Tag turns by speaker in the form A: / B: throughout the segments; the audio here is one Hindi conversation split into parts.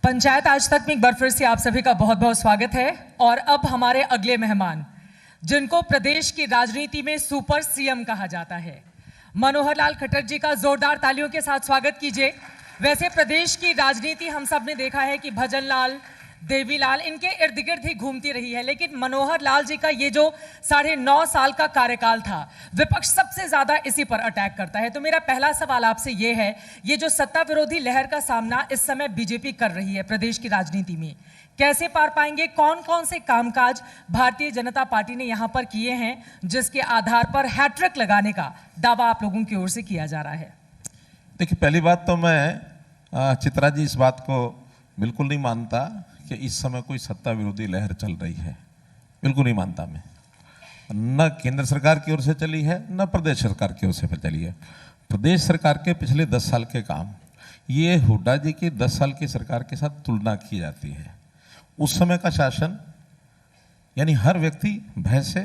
A: पंचायत आज तक में एक बार फिर से आप सभी का बहुत बहुत स्वागत है। और अब हमारे अगले मेहमान, जिनको प्रदेश की राजनीति में सुपर सीएम कहा जाता है, मनोहर लाल खट्टर जी का जोरदार तालियों के साथ स्वागत कीजिए। वैसे प्रदेश की राजनीति हम सब ने देखा है कि भजन लाल, देवीलाल इनके इर्द गिर्द ही घूमती रही है, लेकिन मनोहर लाल जी का ये जो 9.5 साल का कार्यकाल था, विपक्ष सबसे ज्यादा इसी पर अटैक करता है। तो मेरा पहला सवाल आपसे ये है, ये जो सत्ता विरोधी लहर का सामना इस समय बीजेपी कर रही है प्रदेश की राजनीति में, कैसे पार पाएंगे? कौन कौन से कामकाज भारतीय जनता पार्टी ने यहां पर किए हैं जिसके आधार पर हैट्रिक लगाने का दावा आप लोगों की ओर से किया जा रहा है?
B: देखिए, पहली बात तो मैं चित्रा जी इस बात को बिल्कुल नहीं मानता कि इस समय कोई सत्ता विरोधी लहर चल रही है। बिल्कुल नहीं मानता मैं। न केंद्र सरकार की ओर से चली है, न प्रदेश सरकार की ओर से चली है। प्रदेश सरकार के पिछले 10 साल के काम, ये हुड्डा जी की 10 साल की सरकार के साथ तुलना की जाती है। उस समय का शासन यानी हर व्यक्ति भय से,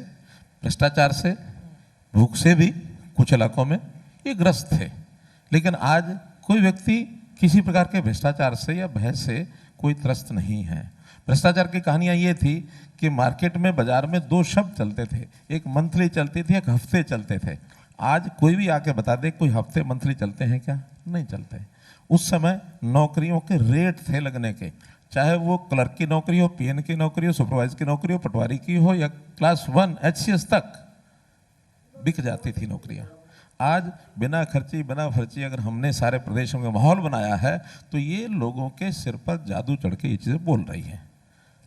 B: भ्रष्टाचार से, भूख से भी कुछ इलाकों में ये ग्रस्त थे। लेकिन आज कोई व्यक्ति किसी प्रकार के भ्रष्टाचार से या भय से कोई त्रस्त नहीं है। भ्रष्टाचार की कहानियां ये थी कि मार्केट में, बाजार में 2 शब्द चलते थे, एक मंथली चलती थी, एक हफ्ते चलते थे। आज कोई भी आके बता दे कोई हफ्ते मंथली चलते हैं क्या? नहीं चलते। उस समय नौकरियों के रेट थे लगने के, चाहे वो क्लर्क की नौकरी हो, पीएन की नौकरी हो, सुपरवाइजर की नौकरी हो, पटवारी की हो, या क्लास 1 HCS तक बिक जाती थी नौकरियां। आज बिना खर्ची अगर हमने सारे प्रदेशों में माहौल बनाया है तो ये लोगों के सिर पर जादू चढ़ के ये चीजें बोल रही हैं।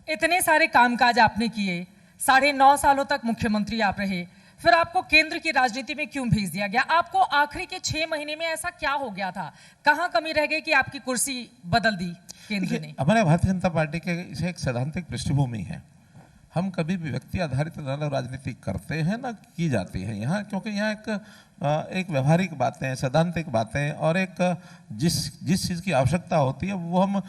A: इतने सारे कामकाज आपने किए, 9.5 सालों तक मुख्यमंत्री आप रहे, फिर आपको केंद्र की राजनीति में क्यों भेज दिया गया? आपको आखिरी के 6 महीने में ऐसा क्या हो गया था? कहां कमी रह गई कि आपकी कुर्सी बदल दी केंद्र ने?
B: हमारे भारतीय जनता पार्टी के इसे एक सैद्धांतिक पृष्ठभूमि है। हम कभी भी व्यक्ति आधारित राजनीति करते हैं ना की जाती है यहाँ, क्योंकि यहाँ एक व्यवहारिक बातें, सैद्धांतिक बातें और एक जिस चीज़ की आवश्यकता होती है वो हम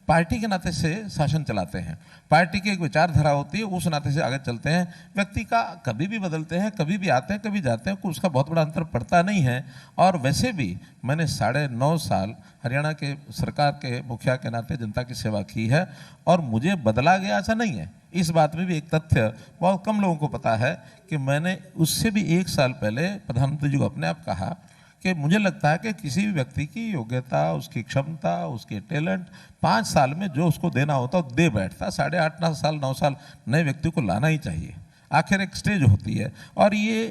B: पार्टी के नाते से शासन चलाते हैं। पार्टी की एक विचारधारा होती है, उस नाते से आगे चलते हैं। व्यक्ति का कभी भी बदलते हैं, कभी भी आते हैं, कभी जाते हैं, उसका बहुत बड़ा अंतर पड़ता नहीं है। और वैसे भी मैंने 9.5 साल हरियाणा के सरकार के मुखिया के नाते जनता की सेवा की है और मुझे बदला गया ऐसा नहीं है। इस बात में भी एक तथ्य बहुत कम लोगों को पता है कि मैंने उससे भी 1 साल पहले प्रधानमंत्री जी को अपने आप कहा कि मुझे लगता है कि किसी भी व्यक्ति की योग्यता, उसकी क्षमता, उसके टैलेंट 5 साल में जो उसको देना होता है दे बैठता। 8.5 साल 9 साल नए व्यक्ति को लाना ही चाहिए। आखिर एक स्टेज होती है और ये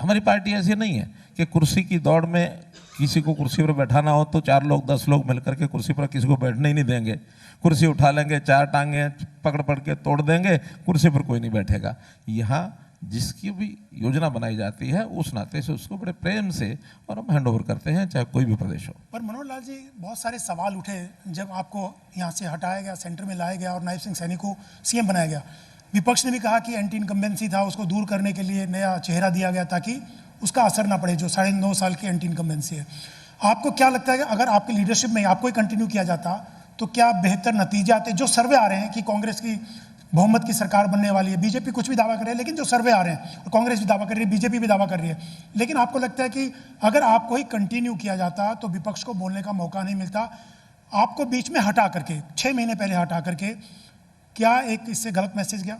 B: हमारी पार्टी ऐसी नहीं है कि कुर्सी की दौड़ में किसी को कुर्सी पर बैठाना हो तो 4 लोग 10 लोग मिलकर के कुर्सी पर किसी को बैठने ही नहीं देंगे। कुर्सी उठा लेंगे, 4 टांगे पकड़ के तोड़ देंगे, कुर्सी पर कोई नहीं बैठेगा। यहाँ जिसकी भी योजना बनाई जाती है उस नाते से उसको बड़े प्रेम से और हम हैंडओवर करते हैं, चाहे कोई भी प्रदेश हो।
C: पर मनोहर लाल जी, बहुत सारे सवाल उठे जब आपको यहाँ से हटाया गया, सेंटर में लाया गया और नायब सिंह सैनी को सीएम बनाया गया। विपक्ष ने भी कहा कि एंटी इनकम्बेंसी था, उसको दूर करने के लिए नया चेहरा दिया गया ताकि उसका असर ना पड़े जो 9.5 साल की एंटी इनकम्बेंसी है। आपको क्या लगता है कि अगर आपकी लीडरशिप में आपको ही कंटिन्यू किया जाता तो क्या बेहतर नतीजे आते? जो सर्वे आ रहे हैं कि कांग्रेस की बहुमत की सरकार बनने वाली है, बीजेपी कुछ भी दावा कर रही है, लेकिन जो सर्वे आ रहे हैं, और कांग्रेस भी दावा कर रही है, बीजेपी भी दावा कर रही है, लेकिन आपको लगता है कि अगर आपको ही कंटिन्यू किया जाता तो विपक्ष को बोलने का मौका नहीं मिलता? आपको बीच में हटा करके 6 महीने पहले हटा करके क्या एक इससे गलत मैसेज गया?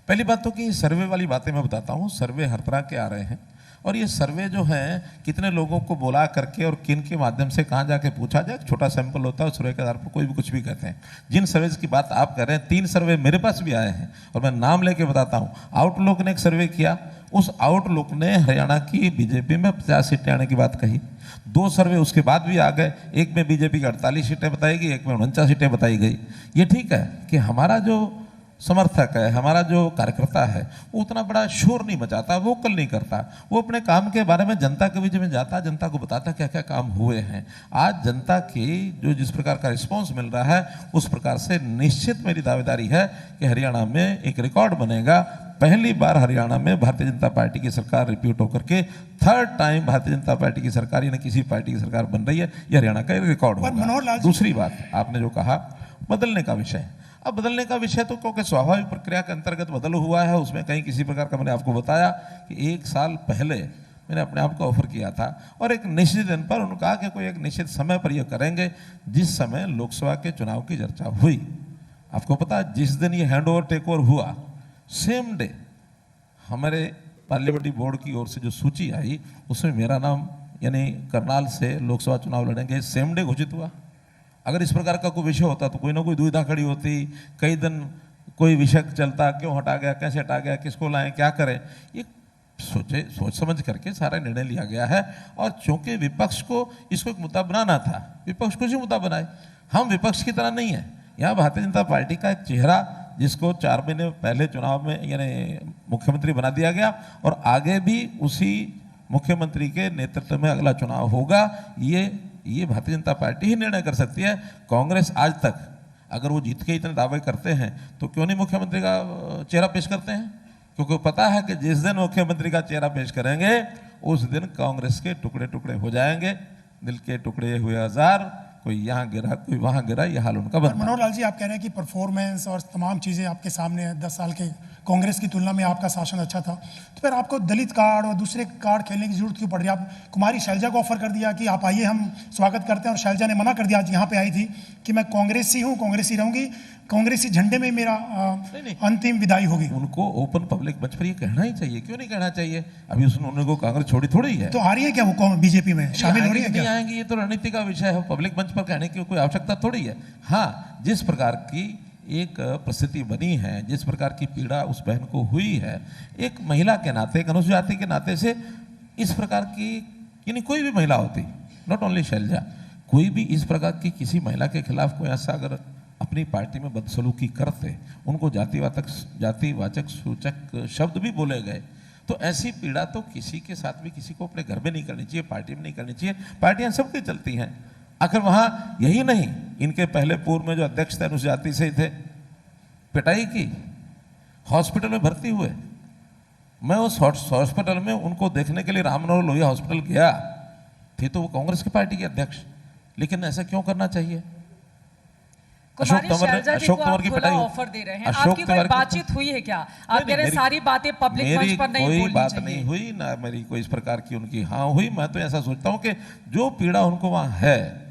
B: पहली बात तो कि सर्वे वाली बातें मैं बताता हूँ। सर्वे हर तरह के आ रहे हैं और ये सर्वे जो है कितने लोगों को बुला करके और किन के माध्यम से कहाँ जाके पूछा जाए, छोटा सैंपल होता है, उस सर्वे के आधार पर कोई भी कुछ भी कहते हैं। जिन सर्वेज की बात आप कर रहे हैं, 3 सर्वे मेरे पास भी आए हैं और मैं नाम लेके बताता हूँ। आउटलुक ने एक सर्वे किया, उस आउटलुक ने हरियाणा की बीजेपी में 50 सीटें आने की बात कही। 2 सर्वे उसके बाद भी आ गए, एक में बीजेपी की 48 सीटें बताई गई, एक में 49 सीटें बताई गई। ये ठीक है कि हमारा जो समर्थक है, हमारा जो कार्यकर्ता है, वो उतना बड़ा शोर नहीं मचाता, वोकल नहीं करता। वो अपने काम के बारे में जनता के बीच में जाता, जनता को बताता क्या क्या काम हुए हैं। आज जनता की जो जिस प्रकार का रिस्पांस मिल रहा है उस प्रकार से निश्चित मेरी दावेदारी है कि हरियाणा में एक रिकॉर्ड बनेगा। पहली बार हरियाणा में भारतीय जनता पार्टी की सरकार रिपीट होकर के 3rd time Bharatiya Janata party की सरकार यानी किसी पार्टी की सरकार बन रही है, ये हरियाणा का एक रिकॉर्ड होगा। दूसरी बात आपने जो कहा बदलने का विषय, अब बदलने का विषय तो क्योंकि स्वाभाविक प्रक्रिया के अंतर्गत बदल हुआ है, उसमें कहीं किसी प्रकार का मैंने आपको बताया कि 1 साल पहले मैंने अपने आप को ऑफर किया था और एक निश्चित दिन पर उन्होंने कहा कि कोई एक निश्चित समय पर यह करेंगे जिस समय लोकसभा के चुनाव की चर्चा हुई। आपको पता है जिस दिन ये हैंड ओवर टेक ओवर हुआ सेम डे हमारे पार्लियामेंट्री बोर्ड की ओर से जो सूची आई उसमें मेरा नाम यानी करनाल से लोकसभा चुनाव लड़ेंगे सेम डे घोषित हुआ। अगर इस प्रकार का कोई विषय होता तो कोई ना कोई दुविधा खड़ी होती, कई दिन कोई विषय चलता, क्यों हटा गया, कैसे हटा गया, किसको लाएं, क्या करें। ये सोच समझ करके सारा निर्णय लिया गया है। और चूंकि विपक्ष को इसको एक मुद्दा बनाना था, विपक्ष को ही मुद्दा बनाए। हम विपक्ष की तरह नहीं है। यहाँ भारतीय जनता पार्टी का एक चेहरा जिसको 4 महीने पहले चुनाव में यानी मुख्यमंत्री बना दिया गया और आगे भी उसी मुख्यमंत्री के नेतृत्व में अगला चुनाव होगा, ये भारतीय जनता पार्टी ही निर्णय कर सकती है। कांग्रेस आज तक अगर वो जीत के इतने दावे करते हैं तो क्यों नहीं मुख्यमंत्री का चेहरा पेश करते हैं? क्योंकि पता है कि जिस दिन मुख्यमंत्री का चेहरा पेश करेंगे उस दिन कांग्रेस के टुकड़े टुकड़े हो जाएंगे, दिल के टुकड़े हुए हजार, कोई यहाँ गिरा कोई वहाँ गिरा, ये हाल उनका बनता है।
C: मनोहर लाल जी, आप कह रहे हैं कि परफॉर्मेंस और तमाम चीज़ें आपके सामने हैं, 10 साल के कांग्रेस की तुलना में आपका शासन अच्छा था, तो फिर आपको दलित कार्ड और दूसरे कार्ड खेलने की जरूरत क्यों पड़ रही है? आप कुमारी शैलजा को ऑफर कर दिया कि आप आइए हम स्वागत करते हैं, और शैलजा ने मना कर दिया, आज यहाँ पे आई थी कि मैं कांग्रेसी हूँ, कांग्रेसी रहूंगी, कांग्रेसी झंडे में मेरा अंतिम विदाई होगी।
B: उनको ओपन पब्लिक मंच पर ये कहना ही चाहिए, क्यों नहीं कहना चाहिए? अभी उसने को कांग्रेस छोड़ी थोड़ी है।
C: तो आ रही है क्या वो बीजेपी में शामिल हो रही है क्या?
B: आएंगी, ये तो रणनीति का विषय है, पब्लिक मंच पर कहने की कोई आवश्यकता थोड़ी है। हाँ, जिस प्रकार की एक परिस्थिति बनी है, जिस प्रकार की पीड़ा उस बहन को हुई है, एक महिला के नाते, एक अनुसूचित जाति के नाते से इस प्रकार की यानी कोई भी महिला होती, नॉट ओनली शैलजा, कोई भी इस प्रकार की किसी महिला के खिलाफ कोई ऐसा अगर अपनी पार्टी में बदसलूकी करते, उनको जातिवाचक सूचक शब्द भी बोले गए, तो ऐसी पीड़ा तो किसी के साथ भी किसी को अपने घर में नहीं करनी चाहिए, पार्टी में नहीं करनी चाहिए। पार्टियां सबकी चलती हैं। आखिर वहाँ यही नहीं, इनके पहले पूर्व में जो अध्यक्ष थे अनुसूचित जाति से ही थे, पिटाई की, हॉस्पिटल में भर्ती हुए। मैं उस हॉस्पिटल में उनको देखने के लिए राममनोहर लोहिया हॉस्पिटल गया, थे तो वो कांग्रेस की पार्टी के अध्यक्ष, लेकिन ऐसा क्यों करना चाहिए?
A: अशोक तंवर की पिटाई ऑफर दे रहे हैं, आपकी कोई बातचीत हुई है क्या? आप कह रहे हैं सारी बातें पब्लिक मंच पर नहीं बोलनी चाहिए।
B: कोई बात नहीं हुई ना, मेरी कोई इस प्रकार की उनकी हाँ हुई। मैं तो ऐसा सोचता हूँ कि जो पीड़ा उनको वहाँ है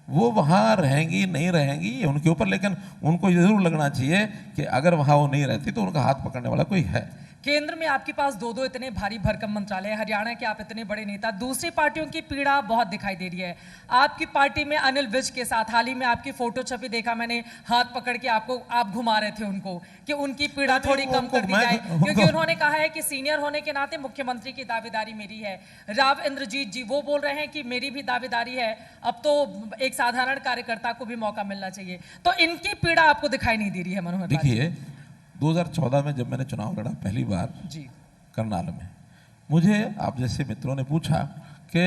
B: वो वहाँ रहेंगी नहीं रहेंगी ये उनके ऊपर, लेकिन उनको ये जरूर लगना चाहिए कि अगर वहाँ वो नहीं रहती तो उनका हाथ पकड़ने वाला कोई है।
A: केंद्र में आपके पास दो इतने भारी भरकम मंत्रालय, हरियाणा के आप इतने बड़े नेता, दूसरी पार्टियों की पीड़ा बहुत दिखाई दे रही है। आपकी पार्टी में अनिल विज के साथ हाल ही में आपकी फोटो छपी, देखा मैंने, हाथ पकड़ के आप घुमा रहे थे उनको कि उनकी पीड़ा थोड़ी कम कर दी जाए, क्योंकि उन्होंने कहा है कि सीनियर होने के नाते मुख्यमंत्री की दावेदारी मेरी है। राव इंद्रजीत जी वो बोल रहे हैं कि मेरी भी दावेदारी है, अब तो एक साधारण कार्यकर्ता को भी मौका मिलना चाहिए। तो इनकी पीड़ा आपको दिखाई नहीं दे रही है मनोहर?
B: देखिए 2014 में जब मैंने चुनाव लड़ा पहली बार
A: जी
B: करनाल में, मुझे आप जैसे मित्रों ने पूछा कि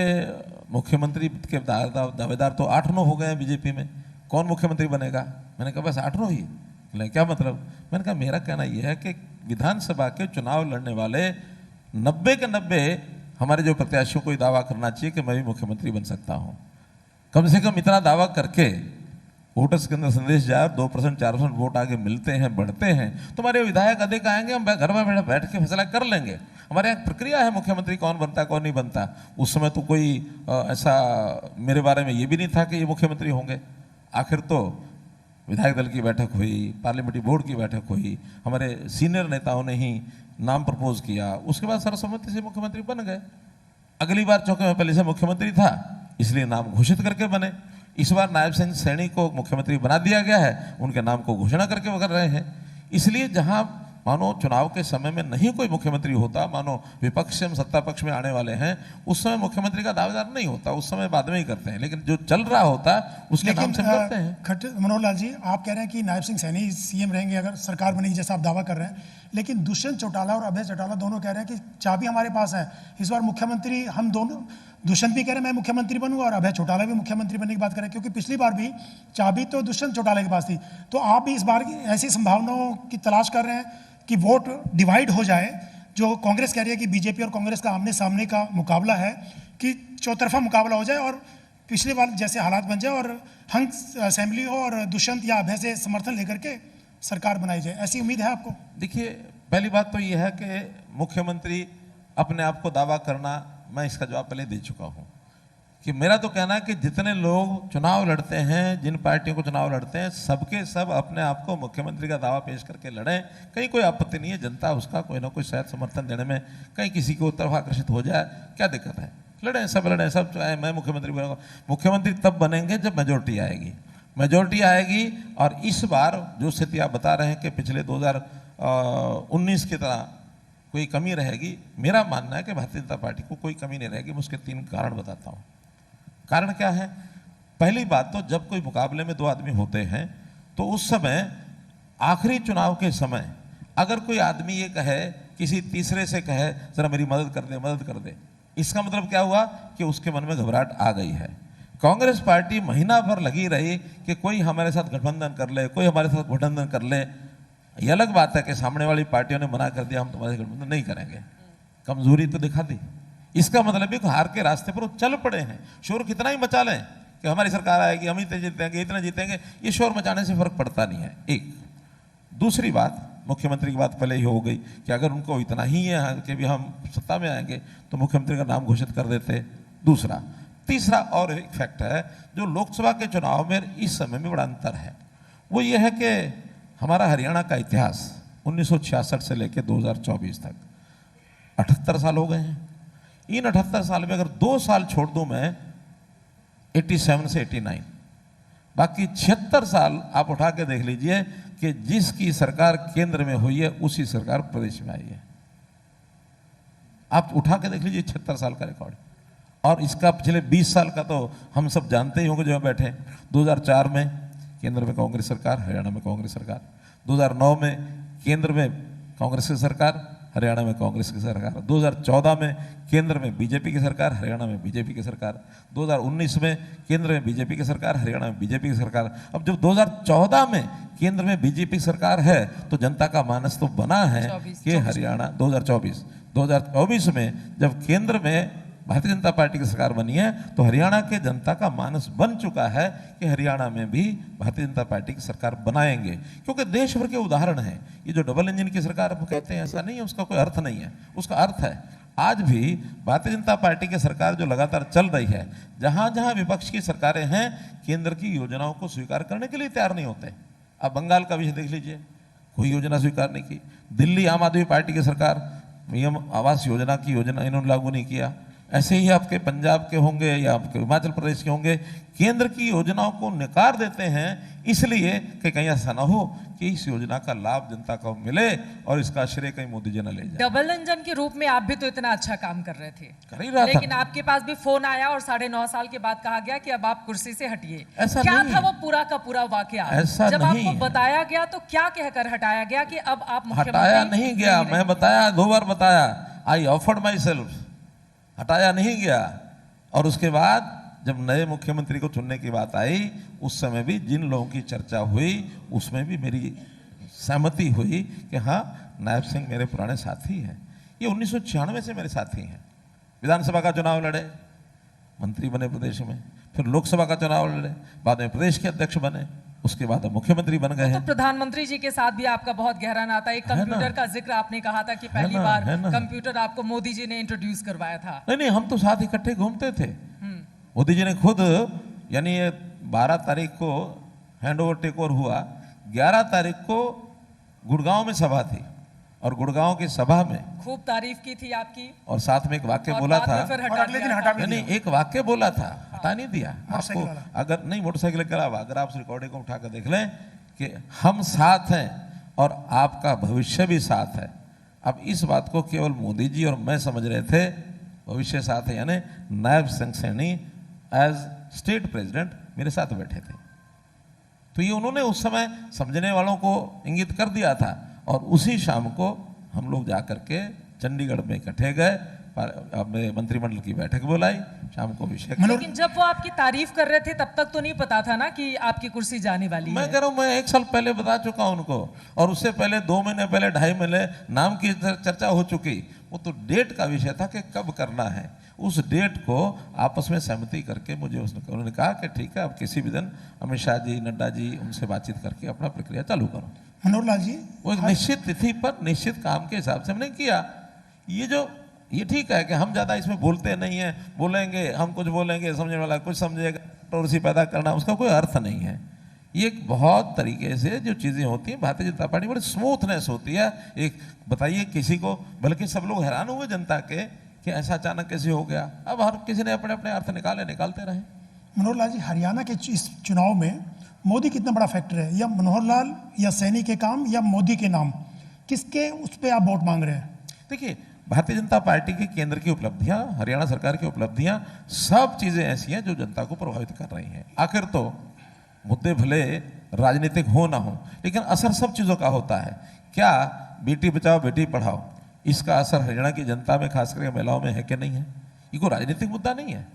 B: मुख्यमंत्री के दावेदार तो 8-9 हो गए हैं बीजेपी में, कौन मुख्यमंत्री बनेगा? मैंने कहा बस 8-9 ही। बोले क्या मतलब? मैंने कहा मेरा कहना यह है कि विधानसभा के चुनाव लड़ने वाले 90 के 90 हमारे जो प्रत्याशियों को दावा करना चाहिए कि मैं भी मुख्यमंत्री बन सकता हूँ। कम से कम इतना दावा करके वोटर्स के अंदर संदेश जाए, 2% 4% वोट आगे मिलते हैं, बढ़ते हैं, तो हमारे विधायक अधिक आएंगे, हम घर में बैठ के फैसला कर लेंगे। हमारे यहाँ प्रक्रिया है मुख्यमंत्री कौन बनता है कौन नहीं बनता। उस समय तो कोई ऐसा मेरे बारे में ये भी नहीं था कि ये मुख्यमंत्री होंगे। आखिर तो विधायक दल की बैठक हुई, पार्लियामेंट्री बोर्ड की बैठक हुई, हमारे सीनियर नेताओं ने ही नाम प्रपोज किया, उसके बाद सर्वसम्मति से मुख्यमंत्री बन गए। अगली बार चूंकि मैं पहले से मुख्यमंत्री था इसलिए नाम घोषित करके बने, इस बार नायब सिंह सैनी को मुख्यमंत्री बना दिया गया है, उनके नाम को घोषणा करके वो कर रहे हैं। इसलिए जहां मानो चुनाव के समय में नहीं कोई मुख्यमंत्री होता, मानो विपक्ष से हम सत्ता पक्ष में आने वाले हैं, उस समय मुख्यमंत्री का दावेदार नहीं होता, उस समय बाद में ही करते हैं, लेकिन जो चल रहा होता उसके नाम से करते हैं।
C: मनोहर लाल जी, आप कह रहे हैं कि नायब सिंह सैनी सीएम रहेंगे अगर सरकार बनेगी, जैसा आप दावा कर रहे हैं, लेकिन दुष्यंत चौटाला और अभय चौटाला दोनों कह रहे हैं कि चाबी हमारे पास है, इस बार मुख्यमंत्री हम दोनों, दुष्यंत भी कह रहे हैं मैं मुख्यमंत्री बनूंगा और अभय चौटाला भी मुख्यमंत्री बनने की बात कर रहे हैं, क्योंकि पिछली बार भी चाबी तो दुष्यंत चौटाला के पास थी। तो आप भी इस बार ऐसी संभावनाओं की तलाश कर रहे हैं कि वोट डिवाइड हो जाए, जो कांग्रेस कह रही है कि बीजेपी और कांग्रेस का आमने सामने का मुकाबला है, कि चौतरफा मुकाबला हो जाए और पिछले बार जैसे हालात बन जाए और हंग असेंबली हो और दुष्यंत या अभय से समर्थन लेकर के सरकार बनाई जाए, ऐसी उम्मीद है आपको?
B: देखिए, पहली बात तो यह है कि मुख्यमंत्री अपने आप को दावा करना मैं इसका जवाब पहले दे चुका हूँ कि मेरा तो कहना है कि जितने लोग चुनाव लड़ते हैं, जिन पार्टियों को चुनाव लड़ते हैं, सबके सब अपने आप को मुख्यमंत्री का दावा पेश करके लड़ें। कहीं कोई आपत्ति नहीं है, जनता उसका कोई ना कोई शायद समर्थन देने में कहीं किसी को तरफ आकर्षित हो जाए, क्या दिक्कत है? लड़ें, सब चाहे मैं मुख्यमंत्री बनूंगा। मुख्यमंत्री तब बनेंगे जब मेजोरिटी आएगी। मेजोरिटी आएगी और इस बार जो स्थिति आप बता रहे हैं कि पिछले 2019 की तरह कोई कमी रहेगी, मेरा मानना है कि भारतीय जनता पार्टी को कोई कमी नहीं रहेगी। मैं उसके 3 कारण बताता हूँ। कारण क्या है? पहली बात तो जब कोई मुकाबले में 2 आदमी होते हैं तो उस समय आखिरी चुनाव के समय अगर कोई आदमी ये कहे, किसी तीसरे से कहे जरा मेरी मदद कर दे, इसका मतलब क्या हुआ कि उसके मन में घबराहट आ गई है। कांग्रेस पार्टी महीना भर लगी रही कि कोई हमारे साथ गठबंधन कर ले, कोई हमारे साथ गठबंधन कर ले। ये अलग बात है कि सामने वाली पार्टियों ने मना कर दिया हम तुम्हारे गठबंधन नहीं करेंगे, कमजोरी तो दिखा दी। इसका मतलब है कि हार के रास्ते पर वो चल पड़े हैं। शोर कितना ही मचा लें कि हमारी सरकार आएगी, हम इतने जीतेंगे, इतना जीतेंगे, ये शोर मचाने से फर्क पड़ता नहीं है। एक दूसरी बात, मुख्यमंत्री की बात पहले ही हो गई कि अगर उनको इतना ही है कि भी हम सत्ता में आएंगे तो मुख्यमंत्री का नाम घोषित कर देते। दूसरा, तीसरा और एक फैक्ट है जो लोकसभा के चुनाव में इस समय में बड़ा अंतर है, वो ये है कि हमारा हरियाणा का इतिहास 1966 से लेकर 2024 तक 78 साल हो गए हैं। इन 78 साल में अगर 2 साल छोड़ दूं मैं 87 से 89, बाकी 76 साल आप उठा के देख लीजिए कि जिसकी सरकार केंद्र में हुई है उसी सरकार प्रदेश में आई है। आप उठा के देख लीजिए 76 साल का रिकॉर्ड। और इसका पिछले 20 साल का तो हम सब जानते ही होंगे जो बैठे। 2004 में केंद्र में कांग्रेस सरकार, हरियाणा में कांग्रेस सरकार। 2009 में केंद्र में कांग्रेस की सरकार, हरियाणा में कांग्रेस की सरकार। 2014 में केंद्र में बीजेपी की सरकार, हरियाणा में बीजेपी की सरकार। 2019 में केंद्र में बीजेपी की सरकार, हरियाणा में बीजेपी की सरकार। अब जब 2014 में केंद्र में बीजेपी सरकार है तो जनता का मानस तो बना है कि हरियाणा 2024 में जब केंद्र में भारतीय जनता पार्टी की सरकार बनी है तो हरियाणा के जनता का मानस बन चुका है कि हरियाणा में भी भारतीय जनता पार्टी की सरकार बनाएंगे। क्योंकि देश भर के उदाहरण हैं। ये जो डबल इंजन की सरकार आप कहते हैं, ऐसा नहीं है, उसका कोई अर्थ नहीं है। उसका अर्थ है आज भी भारतीय जनता पार्टी की सरकार जो लगातार चल रही है, जहां जहां विपक्ष की सरकारें हैं, केंद्र की योजनाओं को स्वीकार करने के लिए तैयार नहीं होते। आप बंगाल का विषय देख लीजिए, कोई योजना स्वीकार नहीं की। दिल्ली आम आदमी पार्टी की सरकार पीएम आवास योजना की योजना इन्होंने लागू नहीं किया। ऐसे ही आपके पंजाब के होंगे या आपके हिमाचल प्रदेश के होंगे, केंद्र की योजनाओं को नकार देते हैं इसलिए कि कहीं ऐसा ना हो कि इस योजना का लाभ जनता को मिले और इसका श्रेय कहीं मोदी जी न ले जाए।
A: डबल इंजन के रूप में आप भी तो इतना अच्छा काम कर रहे थे,
B: कर ही रहा
A: लेकिन
B: था।
A: आपके पास भी फोन आया और 9.5 साल के बाद कहा गया कि अब आप कुर्सी से हटिए।
B: ऐसा
A: क्या
B: नहीं
A: था
B: है।
A: वो पूरा का पूरा वाकया?
B: ऐसा
A: जब
B: नहीं
A: आपको
B: है।
A: बताया गया तो क्या कहकर हटाया गया कि अब आप मुख्यमंत्री
B: हटाया नहीं गया,
A: नहीं
B: मैं बताया, 2 बार बताया, आई ऑफर्ड माई सेल्फ, हटाया नहीं गया। और उसके बाद जब नए मुख्यमंत्री को चुनने की बात आई, उस समय भी जिन लोगों की चर्चा हुई उसमें भी मेरी सहमति हुई कि हाँ, नायब सिंह मेरे पुराने साथी हैं। ये 1996 से मेरे साथी हैं। विधानसभा का चुनाव लड़े, मंत्री बने प्रदेश में, फिर लोकसभा का चुनाव लड़े, बाद में प्रदेश के अध्यक्ष बने, उसके बाद अब मुख्यमंत्री बन गए
A: तो
B: हैं।
A: प्रधानमंत्री जी के साथ भी आपका बहुत गहरा नाता है। एक
B: है ना?
A: कंप्यूटर का जिक्र आपने कहा था कि पहली
B: है ना?
A: बार
B: है ना?
A: कंप्यूटर आपको मोदी जी ने इंट्रोड्यूस करवाया था।
B: नहीं, हम तो साथ इकट्ठे घूमते थे। मोदी जी ने खुद, यानी ये 12 तारीख को हैंड ओवर टेक ओवर हुआ, 11 तारीख को गुड़गांव में सभा थी और गुड़गांव की सभा में
A: खूब तारीफ की थी आपकी
B: और साथ में एक वाक्य
A: और
B: बोला
A: बाद
B: था।
A: में फिर
C: और
A: हटा
C: अगले दिन
A: दिया
C: हटा
A: था।
C: भी
B: नहीं,
C: दिया।
B: एक वाक्य बोला था, हटा नहीं दिया आपको।
C: मोटरसाइकिल वाला।
B: अगर नहीं, मोटरसाइकिल के अलावा अगर आप उस रिकॉर्डिंग को उठा कर देख लें कि हम साथ हैं और आपका भविष्य भी साथ है। अब इस बात को केवल मोदी जी और मैं समझ रहे थे, भविष्य साथ है, यानी Nayab Singh Saini as state president मेरे साथ बैठे थे। तो ये उन्होंने उस समय समझने वालों को इंगित कर दिया था और उसी शाम को हम लोग जाकर के चंडीगढ़ में इकट्ठे गए, मंत्रिमंडल की बैठक बुलाई, शाम को विषय।
A: लेकिन जब वो आपकी तारीफ कर रहे थे तब तक तो नहीं पता था ना कि आपकी कुर्सी जाने वाली
B: मैं
A: है।
B: कह रहा हूँ, मैं 1 साल पहले बता चुका हूं उनको, और उससे पहले 2 महीने पहले, 2.5 महीने नाम की चर्चा हो चुकी। वो तो डेट का विषय था कि कब करना है। उस डेट को आपस में सहमति करके मुझे उन्होंने कहा कि ठीक है, अब किसी भी दिन अमित शाह जी, नड्डा जी, उनसे बातचीत करके अपना प्रक्रिया चालू करो।
C: मनोहर लाल जी,
B: वो एक निश्चित तिथि पर निश्चित काम के हिसाब से हमने किया। ये जो ये ठीक है कि हम ज़्यादा इसमें बोलते नहीं हैं, बोलेंगे हम कुछ बोलेंगे, समझने वाला कुछ समझेगा, कंट्रोवर्सी पैदा करना उसका कोई अर्थ नहीं है। ये एक बहुत तरीके से जो चीज़ें होती हैं, भारतीय जनता पार्टी बड़ी स्मूथनेस होती है। एक बताइए किसी को, बल्कि सब लोग हैरान हुए जनता के कि ऐसा अचानक कैसे हो गया। अब हर किसी ने अपने अपने अर्थ निकालते रहे।
C: मनोहर लाल जी, हरियाणा के इस चुनाव में मोदी कितना बड़ा फैक्टर है, या मनोहर लाल या सैनी के काम या मोदी के नाम, किसके उस पर आप वोट मांग रहे हैं?
B: देखिए, भारतीय जनता पार्टी की केंद्र की उपलब्धियां, हरियाणा सरकार की उपलब्धियां, सब चीजें ऐसी हैं जो जनता को प्रभावित कर रही हैं। आखिर तो मुद्दे भले राजनीतिक हो ना हो, लेकिन असर सब चीजों का होता है। क्या बेटी बचाओ बेटी पढ़ाओ, इसका असर हरियाणा की जनता में, खासकर महिलाओं में है कि नहीं है? ये कोई राजनीतिक मुद्दा नहीं है।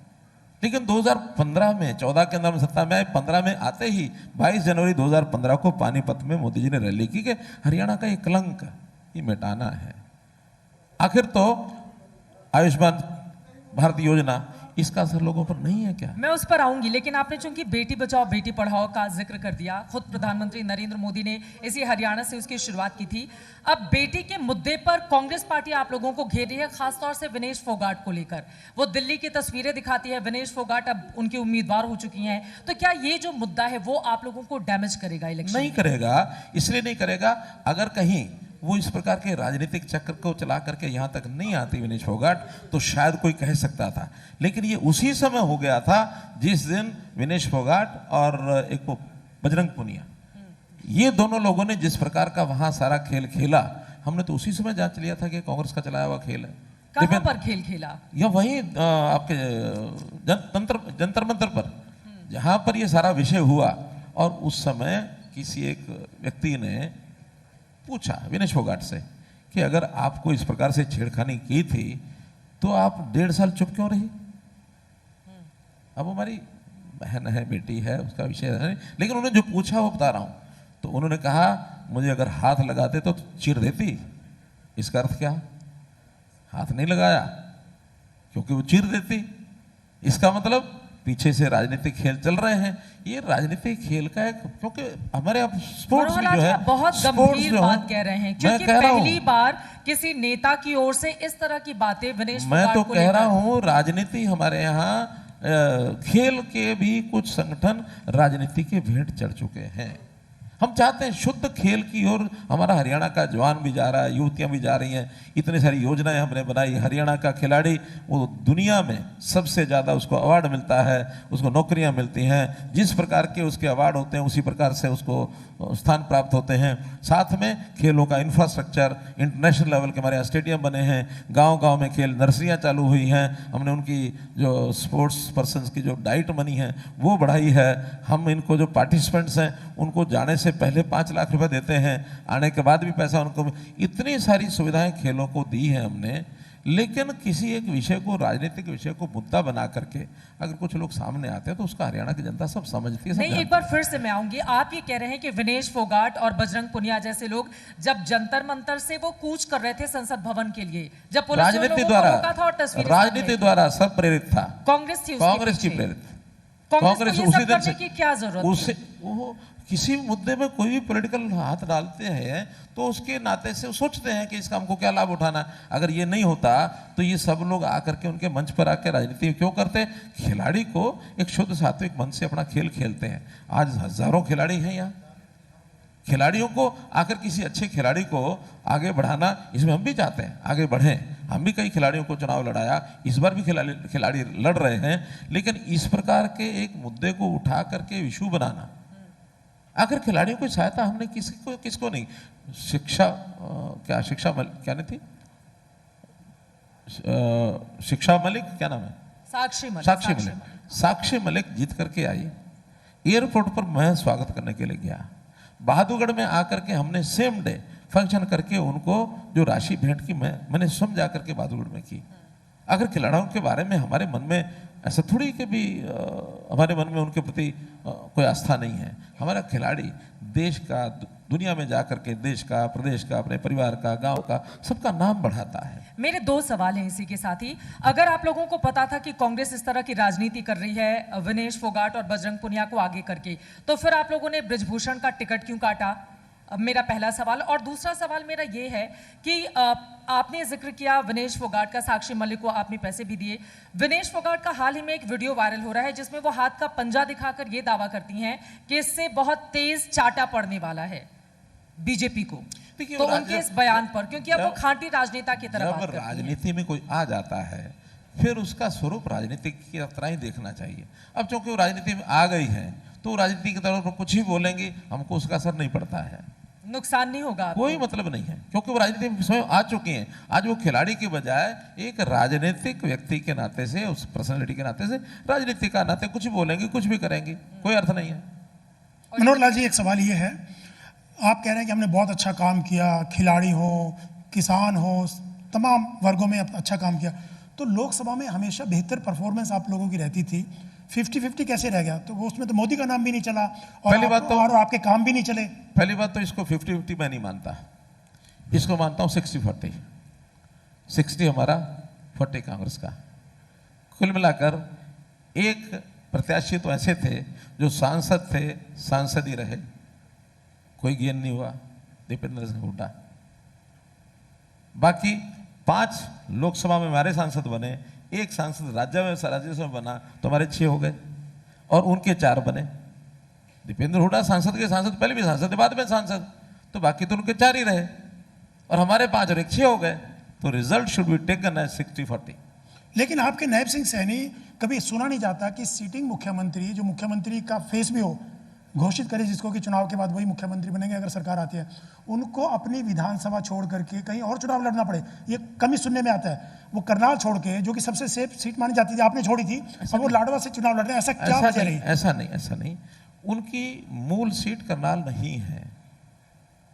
B: लेकिन 2015 में, 14 के अंदर सत्ता में आए, 15 में आते ही 22 जनवरी 2015 को पानीपत में मोदी जी ने रैली की कि हरियाणा का ये कलंक ये मिटाना है। आखिर तो आयुष्मान भारत योजना, इसका असर लोगों पर नहीं है क्या?
A: मैं उस पर आऊंगी, लेकिन आपने चूंकि बेटी बचाओ बेटी पढ़ाओ का जिक्र कर दिया, खुद प्रधानमंत्री नरेंद्र मोदी ने इसी हरियाणा से उसकी शुरुआत की थी। अब बेटी के मुद्दे पर कांग्रेस पार्टी आप लोगों को घेर रही है, खासतौर से विनेश फोगाट को लेकर। वो दिल्ली की तस्वीरें दिखाती है, विनेश फोगाट अब उनकी उम्मीदवार हो चुकी हैं। तो क्या ये जो मुद्दा है वो आप लोगों को डैमेज करेगा इलेक्शन?
B: नहीं करेगा। इसलिए नहीं करेगा, अगर कहीं वो इस प्रकार के राजनीतिक चक्र को चला करके यहाँ तक नहीं आती विनेश फोगाट, तो शायद कोई कह सकता था। लेकिन ये उसी समय हो गया था जिस दिन विनेश फोगाट और एक वो बजरंग पुनिया, ये दोनों लोगों ने जिस प्रकार का वहां सारा खेल खेला, हमने तो उसी समय जांच लिया था कि कांग्रेस का चलाया हुआ खेल है।
A: कहां पर खेल खेला?
B: या वहीं आपके जंतर मंतर पर, जहां पर ये सारा विषय हुआ। और उस समय किसी एक व्यक्ति ने पूछा विनेश फोगाट से कि अगर आपको इस प्रकार से छेड़खानी की थी तो आप 1.5 साल चुप क्यों रही? अब हमारी बहन है, बेटी है, उसका विषय है, लेकिन उन्होंने जो पूछा वो बता रहा हूं। तो उन्होंने कहा मुझे अगर हाथ लगाते तो चीर देती। इसका अर्थ क्या? हाथ नहीं लगाया क्योंकि वो चीर देती। इसका मतलब पीछे से राजनीतिक खेल चल रहे हैं। ये राजनीतिक खेल का एक, क्योंकि हमारे अब स्पोर्ट्स भी जो है,
A: बहुत गंभीर बात कह रहे हैं, क्योंकि पहली बार किसी नेता की ओर से इस तरह की बातें विनेश फोगाट
B: मैं तो
A: को
B: कह रहा हूं, राजनीति हमारे यहाँ खेल के भी कुछ संगठन राजनीति के भेंट चढ़ चुके हैं। हम चाहते हैं शुद्ध खेल की ओर हमारा हरियाणा का जवान भी जा रहा है, युवतियां भी जा रही हैं। इतनी सारी योजनाएं हमने बनाई। हरियाणा का खिलाड़ी वो दुनिया में सबसे ज़्यादा उसको अवार्ड मिलता है, उसको नौकरियां मिलती हैं। जिस प्रकार के उसके अवार्ड होते हैं उसी प्रकार से उसको स्थान प्राप्त होते हैं। साथ में खेलों का इंफ्रास्ट्रक्चर, इंटरनेशनल लेवल के हमारे यहाँ स्टेडियम बने हैं, गांव-गांव में खेल नर्सरियां चालू हुई हैं। हमने उनकी जो स्पोर्ट्स पर्सन्स की जो डाइट मनी है वो बढ़ाई है। हम इनको जो पार्टिसिपेंट्स हैं उनको जाने से पहले 5 लाख रुपए देते हैं, आने के बाद भी पैसा उनको। इतनी सारी सुविधाएं खेलों को दी हैं हमने। लेकिन किसी एक विषय को, राजनीतिक विषय को मुद्दा बना करके अगर कुछ लोग सामने आते हैं तो उसका हरियाणा की जनता सब समझती है।
A: नहीं, एक बार फिर से मैं आऊंगी। आप ये कह रहे हैं कि विनेश फोगाट और बजरंग पुनिया जैसे लोग जब जंतर मंतर से वो कूच कर रहे थे संसद भवन के लिए, जब पुलिस
B: राजनीति द्वारा, राजनीति द्वारा सब प्रेरित था,
A: कांग्रेस थी,
B: कांग्रेस की प्रेरित,
A: कांग्रेस उसी दिन से की क्या जरूरत
B: उससे वो किसी मुद्दे में कोई भी पॉलिटिकल हाथ डालते हैं तो उसके नाते से सोचते हैं कि इसका हमको क्या लाभ उठाना। अगर ये नहीं होता तो ये सब लोग आकर के उनके मंच पर आकर राजनीति क्यों करते? खिलाड़ी को एक शुद्ध सात्विक मन से अपना खेल खेलते हैं। आज हजारों खिलाड़ी हैं यहाँ। खिलाड़ियों को आकर किसी अच्छे खिलाड़ी को आगे बढ़ाना, इसमें हम भी चाहते हैं आगे बढ़ें। हम भी कई खिलाड़ियों को चुनाव लड़ाया, इस बार भी खिलाड़ी लड़ रहे हैं। लेकिन इस प्रकार के एक मुद्दे को उठा करके इशू बनाना, आखिर खिलाड़ियों की सहायता हमने किसको नहीं। शिक्षा क्या नहीं थी, शिक्षा मलिक, क्या नाम है, साक्षी मलिक जीत करके आई। एयरपोर्ट पर मैं स्वागत करने के लिए गया। बहादुरगढ़ में आकर के हमने सेम डे फंक्शन करके उनको जो राशि भेंट की मैंने स्वयं जा करके बहादुरगढ़ में की। अगर खिलाड़ियों के बारे में हमारे मन में ऐसा थोड़ी कि भी हमारे मन में उनके प्रति कोई आस्था नहीं है। हमारा खिलाड़ी देश का, दुनिया में जाकर के देश का, प्रदेश का, अपने परिवार का, गांव का, सबका नाम बढ़ाता है।
A: मेरे 2 सवाल हैं इसी के साथ ही। अगर आप लोगों को पता था कि कांग्रेस इस तरह की राजनीति कर रही है विनेश फोगाट और बजरंग पुनिया को आगे करके, तो फिर आप लोगों ने बृजभूषण का टिकट क्यों काटा? अब मेरा पहला सवाल। और दूसरा सवाल मेरा ये है कि आपने जिक्र किया विनेश फोगाट का, साक्षी मलिक को आपने पैसे भी दिए। विनेश फोगाट का हाल ही में एक वीडियो वायरल हो रहा है जिसमें वो हाथ का पंजा दिखाकर ये दावा करती हैं कि इससे बहुत तेज चाटा पड़ने वाला है बीजेपी को। तो उनके इस बयान पर, क्योंकि अब वो खांटी राजनेता की तरफ बात करती हैं।
B: राजनीति में कोई आ जाता है फिर उसका स्वरूप राजनीति की तरह ही देखना चाहिए। अब चूंकि वो राजनीति में आ गई है तो राजनीति की तरफ कुछ ही बोलेंगे, हमको उसका असर नहीं पड़ता है,
A: नुकसान नहीं होगा,
B: कोई मतलब नहीं है, क्योंकि वो राजनीति में स्वयं आ चुकी हैं। आज वो खिलाड़ी के बजाय एक राजनीतिक व्यक्ति के नाते से, उस पर्सनैलिटी के नाते से, राजनीति का नाते कुछ बोलेंगे, कुछ भी करेंगे, कोई अर्थ नहीं है।
C: मनोहर लाल जी, एक सवाल ये है, आप कह रहे हैं कि हमने बहुत अच्छा काम किया, खिलाड़ी हो, किसान हो, तमाम वर्गों में अच्छा काम किया, तो लोकसभा में हमेशा बेहतर परफॉर्मेंस आप लोगों की रहती थी, 50-50 कैसे रह गया? तो वो उसमें तो मोदी का नाम भी नहीं चला और
B: पहली बात तो
C: और आपके काम भी नहीं चले।
B: पहली बात तो इसको 50-50 मैं नहीं मानता, इसको मानता हूँ 60-40। 60 हमारा, 40 कांग्रेस का। कुल मिलाकर एक प्रत्याशी तो ऐसे थे जो सांसद थे, सांसद ही रहे, कोई गेन नहीं हुआ, दीपेंद्र सिंह हुड्डा। बाकी 5 लोकसभा में हमारे सांसद बने, एक सांसद राज्यसभा में बना, तो हमारे 6 हो गए और उनके 4 बने। दीपेंद्र हुड्डा सांसद के सांसद, पहले भी सांसद बाद में सांसद, तो बाकी तो उनके 4 ही रहे और हमारे 5 और एक 6 हो गए। तो result should be taken as 60-40।
C: लेकिन आपके नायब सिंह सैनी कभी सुना नहीं जाता कि सीटिंग मुख्यमंत्री, जो मुख्यमंत्री का फेस भी हो, घोषित करे जिसको कि चुनाव के बाद वही मुख्यमंत्री बनेंगे अगर सरकार आती है, उनको अपनी विधानसभा छोड़ करके कहीं और चुनाव लड़ना पड़े, ये कमी सुनने में आता है। वो करनाल छोड़ के, जो कि सबसे सेफ सीट मानी जाती थी, आपने छोड़ी थी, अब वो लाडवा से चुनाव लड़ रहे हैं, ऐसा क्या वजह रही?
B: ऐसा नहीं, उनकी मूल सीट करनाल नहीं है।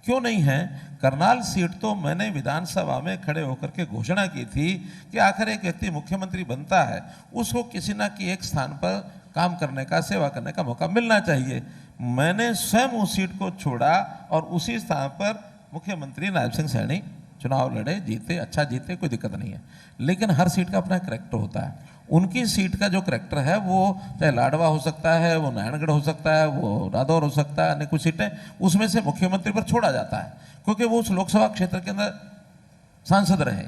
B: क्यों नहीं है? करनाल सीट तो मैंने विधानसभा में खड़े होकर के घोषणा की थी कि आखिर एक व्यक्ति मुख्यमंत्री बनता है, उसको किसी न किसी एक स्थान पर काम करने का, सेवा करने का मौका मिलना चाहिए। मैंने स्वयं उस सीट को छोड़ा और उसी स्थान पर मुख्यमंत्री नायब सिंह सैनी चुनाव लड़े, जीते, अच्छा जीते, कोई दिक्कत नहीं है। लेकिन हर सीट का अपना करैक्टर होता है। उनकी सीट का जो करैक्टर है वो चाहे लाडवा हो सकता है, वो नारायणगढ़ हो सकता है, वो रादौर हो सकता है, अन्य कुछ सीटें उसमें से मुख्यमंत्री पर छोड़ा जाता है, क्योंकि वो उस लोकसभा क्षेत्र के अंदर सांसद रहे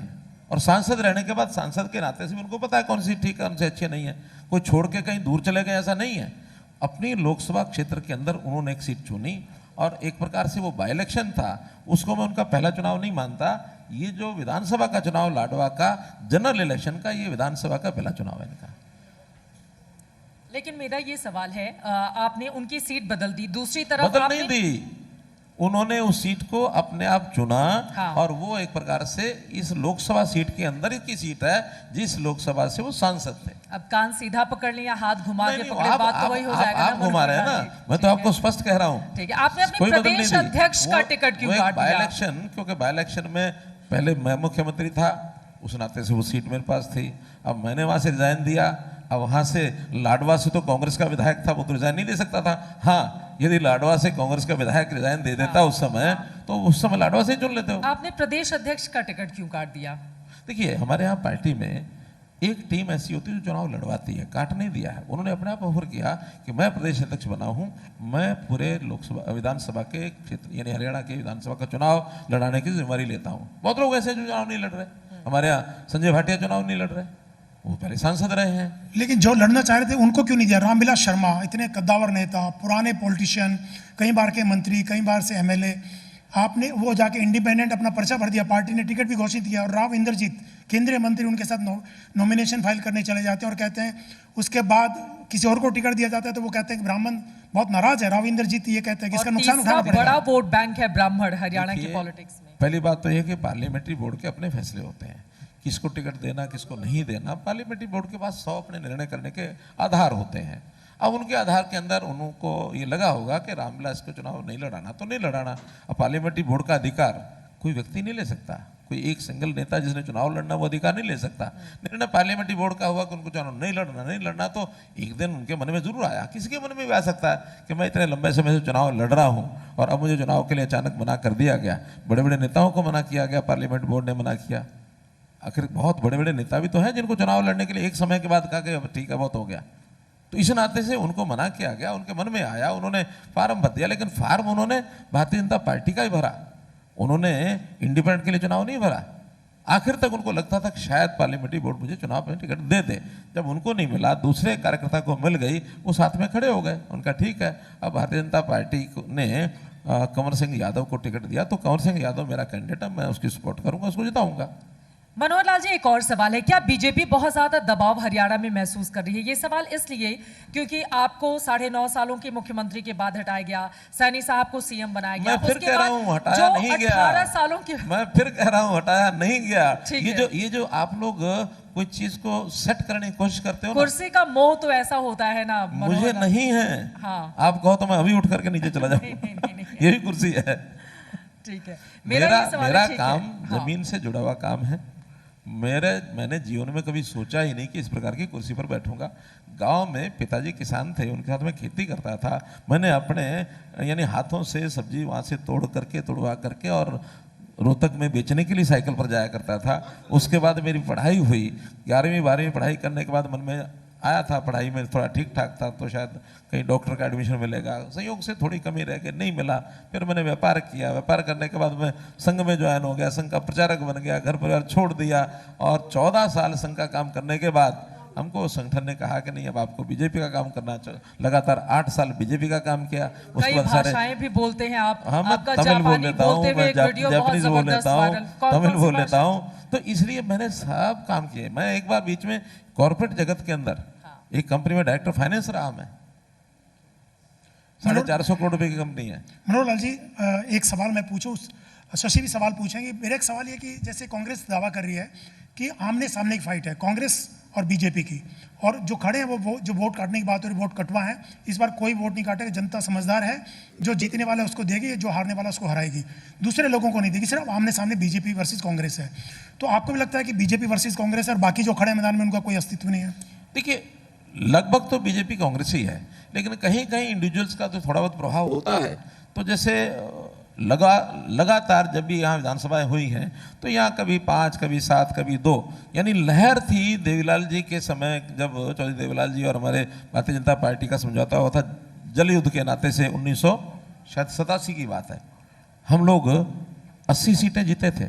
B: और सांसद रहने के बाद सांसद के नाते से भी उनको पता है कौन सी ठीक है, कौन सी अच्छी नहीं है। कोई छोड़ के कहीं दूर चले गए ऐसा नहीं है। अपनी लोकसभा क्षेत्र के अंदर उन्होंने एक सीट चुनी और एक प्रकार से वो बाई इलेक्शन था, उसको मैं उनका पहला चुनाव नहीं मानता। ये जो विधानसभा का चुनाव लाडवा का, जनरल इलेक्शन का, ये विधानसभा का पहला चुनाव है इनका।
A: लेकिन मेरा ये सवाल है, आपने उनकी सीट बदल दी, दूसरी तरफ
B: बदल नहीं दी, उन्होंने उस सीट को अपने आप चुना।
A: हाँ।
B: और वो एक प्रकार से इस लोकसभा सीट के अंदर की सीट है जिस लोकसभा से वो सांसद थे।
A: अब कान सीधा पकड़ लिया, हाथ घुमा के
B: नहीं,
A: पकड़े,
B: आप-
A: बात तो वही हो जाएगा
B: आप घुमा रहे हैं ना, मैं तो आपको स्पष्ट कह रहा हूँ।
A: ठीक है, आपने अपने
B: कोई बदल
A: प्रदेश
B: नहीं दी।
A: अध्यक्ष का
B: वो-
A: टिकट क्यों
B: वो एक
A: काट
B: बाई
A: दिया?
B: इलेक्शन, क्योंकि बाई इलेक्शन में पहले मैं मुख्यमंत्री था, उस नाते से वो सीट मेरे पास थी। अब मैंने वहां से रिजाइन दिया, अब वहां से लाडवा से तो कांग्रेस का विधायक था, वो तो रिजाइन नहीं दे सकता था। हाँ, यदि लाडवा से कांग्रेस का विधायक रिजाइन दे देता उस समय, तो उस समय लाडवा से ही चुन लेते हो।
A: आपने प्रदेश अध्यक्ष का टिकट क्यों काट दिया?
B: देखिए, हमारे यहाँ पार्टी में एक टीम ऐसी होती है जो चुनाव लड़वाती है, काट नहीं दिया है। उन्होंने अपने आप ऑफर किया कि मैं प्रदेश अध्यक्ष बना हूँ, मैं पूरे लोकसभा विधानसभा के क्षेत्र यानी हरियाणा के विधानसभा का चुनाव लड़ाने की जिम्मेदारी लेता हूँ। बहुत लोग ऐसे जो चुनाव नहीं लड़ रहे, हमारे यहाँ संजय भाटिया चुनाव नहीं लड़ रहे, वो पहले सांसद रहे हैं।
C: लेकिन जो लड़ना चाह रहे थे उनको क्यों नहीं दिया? रामविलास शर्मा, इतने कद्दावर नेता, पुराने पॉलिटिशियन, कई बार के मंत्री, कई बार से एमएलए, आपने वो जाके इंडिपेंडेंट अपना पर्चा भर दिया, पार्टी ने टिकट भी घोषित किया और राव इंद्रजीत केंद्रीय मंत्री उनके साथ नॉमिनेशन फाइल करने चले जाते हैं और कहते हैं, उसके बाद किसी और को टिकट दिया जाता है तो वो कहते हैं कि ब्राह्मण बहुत नाराज है। राव इंद्रजीत ये कहते हैं कि इसका नुकसान उठाना पड़ेगा।
A: बड़ा वोट बैंक है ब्राह्मण हरियाणा की
B: देखिए,
A: पॉलिटिक्स में।
B: पहली बात तो यह कि पार्लियामेंट्री बोर्ड के अपने फैसले होते हैं, किसको टिकट देना, किसको नहीं देना। पार्लियामेंट्री बोर्ड के पास 100 अपने निर्णय करने के आधार होते हैं। अब उनके आधार के अंदर उनको ये लगा होगा कि रामविलास को चुनाव नहीं लड़ाना तो नहीं लड़ाना। अब पार्लियामेंट्री बोर्ड का अधिकार कोई व्यक्ति नहीं ले सकता, कोई एक सिंगल नेता जिसने चुनाव लड़ना वो अधिकार नहीं ले सकता। निर्णय पार्लियामेंट्री बोर्ड का हुआ कि उनको चुनाव नहीं लड़ना, तो एक दिन उनके मन में जरूर आया, किसी के मन में भी आ सकता है कि मैं इतने लंबे समय से चुनाव लड़ रहा हूँ और अब मुझे चुनाव के लिए अचानक मना कर दिया गया। बड़े बड़े नेताओं को मना किया गया, पार्लियामेंट बोर्ड ने मना किया। आखिर बहुत बड़े बड़े नेता भी तो हैं जिनको चुनाव लड़ने के लिए एक समय के बाद कहा कि ठीक है बहुत हो गया, तो इस नाते से उनको मना किया गया, उनके मन में आया, उन्होंने फार्म भर दिया, लेकिन फार्म उन्होंने भारतीय जनता पार्टी का ही भरा, उन्होंने इंडिपेंडेंट के लिए चुनाव नहीं भरा। आखिर तक उनको लगता था कि शायद पार्लियामेंट्री बोर्ड मुझे चुनाव में टिकट दे दे। जब उनको नहीं मिला, दूसरे कार्यकर्ता को मिल गई, वो साथ में खड़े हो गए। उनका ठीक है, अब भारतीय जनता पार्टी ने कंवर सिंह यादव को टिकट दिया, तो कंवर सिंह यादव मेरा कैंडिडेट है, मैं उसकी सपोर्ट करूंगा, उसको जिताऊंगा।
A: मनोहर लाल जी, एक और सवाल है, क्या बीजेपी बहुत ज्यादा दबाव हरियाणा में महसूस कर रही है? ये सवाल इसलिए क्योंकि आपको 9.5 सालों के मुख्यमंत्री के बाद हटाया गया, सैनी साहब को सीएम बनाया गया,
B: मैं फिर कह रहा हूँ हटाया नहीं गया,
A: 18 सालों की
B: मैं फिर कह रहा हूँ हटाया नहीं गया।
A: ये
B: जो आप लोग कोई चीज को सेट करने की कोशिश करते हो,
A: कुर्सी का मोह तो ऐसा होता है ना,
B: मुझे नहीं है।
A: हाँ।
B: आप कहो तो मैं अभी उठ करके नीचे चला जाऊँ, ये भी कुर्सी है।
A: ठीक है,
B: मेरा काम जमीन से जुड़ा हुआ काम है। मैंने जीवन में कभी सोचा ही नहीं कि इस प्रकार की कुर्सी पर बैठूंगा। गांव में पिताजी किसान थे, उनके साथ में खेती करता था। मैंने अपने यानी हाथों से सब्जी वहाँ से तोड़वा करके और रोहतक में बेचने के लिए साइकिल पर जाया करता था। उसके बाद मेरी पढ़ाई हुई, 11वीं 12वीं पढ़ाई करने के बाद मन में आया था पढ़ाई में थोड़ा ठीक ठाक था, तो शायद कहीं डॉक्टर का एडमिशन मिलेगा, संयोग से थोड़ी कमी रह गई, नहीं मिला। फिर मैंने व्यापार किया, व्यापार करने के बाद मैं संघ में ज्वाइन हो गया, संघ का प्रचारक बन गया, घर परिवार छोड़ दिया, और 14 साल संघ का काम करने के बाद हमको संगठन ने कहा कि नहीं, अब आपको बीजेपी का काम करना चाहिए। लगातार 8 साल बीजेपी का काम किया।
A: उसके बाद भाषाएं भी बोलते हैं आप,
B: हाँ, मैं तमिल बोल लेता हूँ, मैं जापानीज बोल लेता हूँ, तमिल बोल लेता हूँ, तो इसलिए मैंने सब काम किए। मैं एक बार बीच में कॉर्पोरेट जगत के अंदर एक कंपनी में डायरेक्टर फाइनेंस रहा। मैं 450 करोड़ रुपए की कंपनी है।
C: मनोहर लाल जी, एक सवाल मैं पूछूं, शशि भी सवाल पूछेंगे। मेरा एक सवाल ये कि जैसे कांग्रेस दावा कर रही है कि आमने सामने की फाइट है कांग्रेस और बीजेपी की, और जो खड़े हैं वो जो वोट काटने की बात हो रही, वोट कटवा है। इस बार कोई वोट नहीं काटेगा, जनता समझदार है, जो जीतने वाला है उसको देगी, जो हारने वाला उसको हराएगी, दूसरे लोगों को नहीं देगी। सिर्फ आमने सामने बीजेपी वर्सेस कांग्रेस है। तो आपको भी लगता है कि बीजेपी वर्सेस कांग्रेस है और बाकी जो खड़े मैदान में उनका कोई अस्तित्व नहीं है?
B: देखिए, लगभग तो बीजेपी कांग्रेस ही है, लेकिन कहीं कहीं इंडिविजुअल्स का तो थोड़ा बहुत प्रभाव होता है। तो जैसे लगातार जब भी यहाँ विधानसभाएं हुई हैं, तो यहाँ कभी 5, कभी 7, कभी 2, यानी लहर थी देवीलाल जी के समय, जब चौधरी देवीलाल जी और हमारे भारतीय जनता पार्टी का समझौता हुआ था जल युद्ध के नाते से। 1987 की बात है। हम लोग 80 सीटें जीते थे,